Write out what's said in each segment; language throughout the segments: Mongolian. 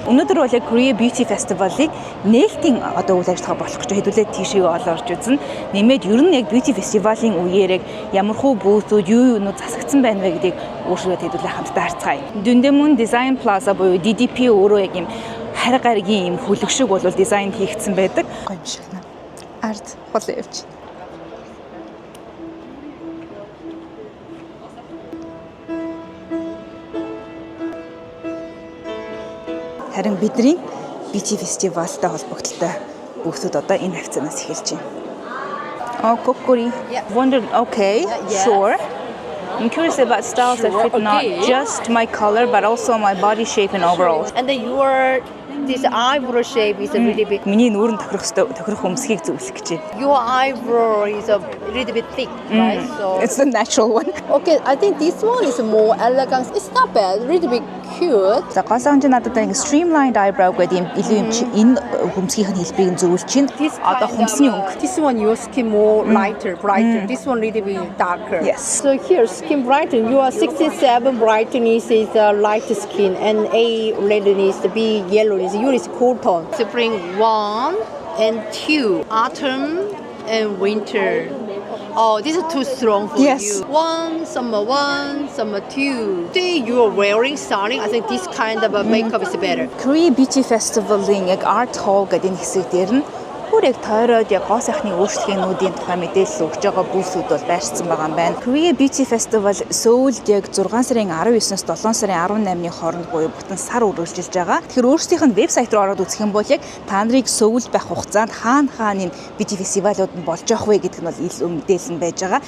Өнөөдөр бол яг Korea Beauty Festival-ыг нээлтийн одоо үйл ажиллагаа болох гэж хэдүүлээ тийшээ олоорч үзэн. Нэмээд ер нь яг Beauty Festival-ийн үеэр ямархуу бүүтүүд юунууд засагдсан байна вэ гэдгийг өөрсдөө хэдүүлээ хамтдаа харцгаая. Дүндэмүн Design Plaza буюу DDP өөрөө яг юм хариг гаригийн юм хүлэг шиг бол дизайн хийгдсэн байдаг. Гоё юм шиг нэ. Арт болоо явж. Харин бидний Beauty Festival-тай холбогдолтой бүсүүд одоо энэ хавцанаас эхэлж байна. Oh, Kokori. Wondered, okay, sure. I'm curious about styles that fit not just my color but also my body shape and overall. And then this eyebrow shape is a really bit. Миний нүүрэн тохирох өмсгийг зөвлөх гэж байна. Your eyebrow is a little bit thick, right? So It's the natural one. okay, I think this one is more elegant. It's not bad, really bit cute. За гол санаж надад нэг streamlined eyebrow гэдэг юм илүү юм чи энэ хөмсгийнх нь хэлбэрийг зөвлөж чинь одоо хөмсний өнгө. This one your skin more lighter, brighter. This one little bit darker. Yes. So here skin brighten. Your 67 brightness is light skin and A redness, B yellowness. Yours is cool tone. Spring 1 and 2, autumn and winter. Oh, this is too strong for Yes. you. 1, summer 2. Today you are wearing starting. I think this kind of a makeup is better. Korea Beauty Festival-ийн яг Art Hall гэдэг энэ хэсэг дээр нь бүр яг тойроод яг гоо сайхны өөрчлөгчнүүдийн тухай мэдээлэл өгж байгаа бүсүүд бол байршсан байгаа юм байна. Korea Beauty Festival Сөүлд яг 6 сарын 19-ноос 7 сарын 18-ны хооронд буюу бүтэн сар үргэлжилж байгаа. Тэгэхээр өөрсдийнх нь вебсайт руу ороод үзэх юм бол яг та нарыг Сөүлд байх хугацаанд хаана энэ Beauty Festival-ууд нь болж явах вэ гэдг нь бол илүү мэдээлэл нь байж байгаа.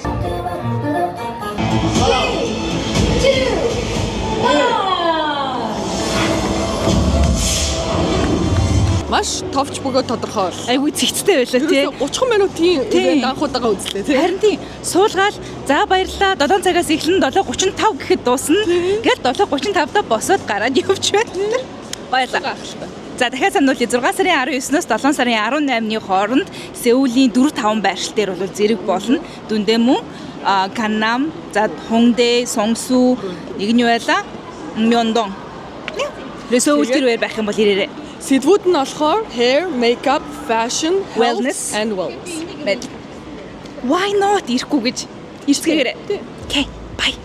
Маш товч бөгөөд тодорхой. Айгүй зэгцтэй байлаа тий. 30 минутын ивент анхудаага үзлээ тий. Харин тийм суулгаал за баярлаа 7 цагаас эхлэн 7:35 гэхэд дуусна. Гээд 7:35-да босоод гараад явж байна. Баярлалаа. За дахиад сануулъя 6 сарын 19-ноос 7 сарын 18-ны хооронд Сеулийн 4-5 байршил дээр бол зэрэг болно. Дүндэмүн Gangnam, за Hongdae, Seongsu, нэг нь юу байлаа? Myeongdong. Сеул дээр байх юм бол ирээрэй. Сэдвүүд нь болохоор hair, makeup, fashion, Wellness. and wellness. Why not ирэхгүй гэж ирцгээгээрэй. Okay, bye.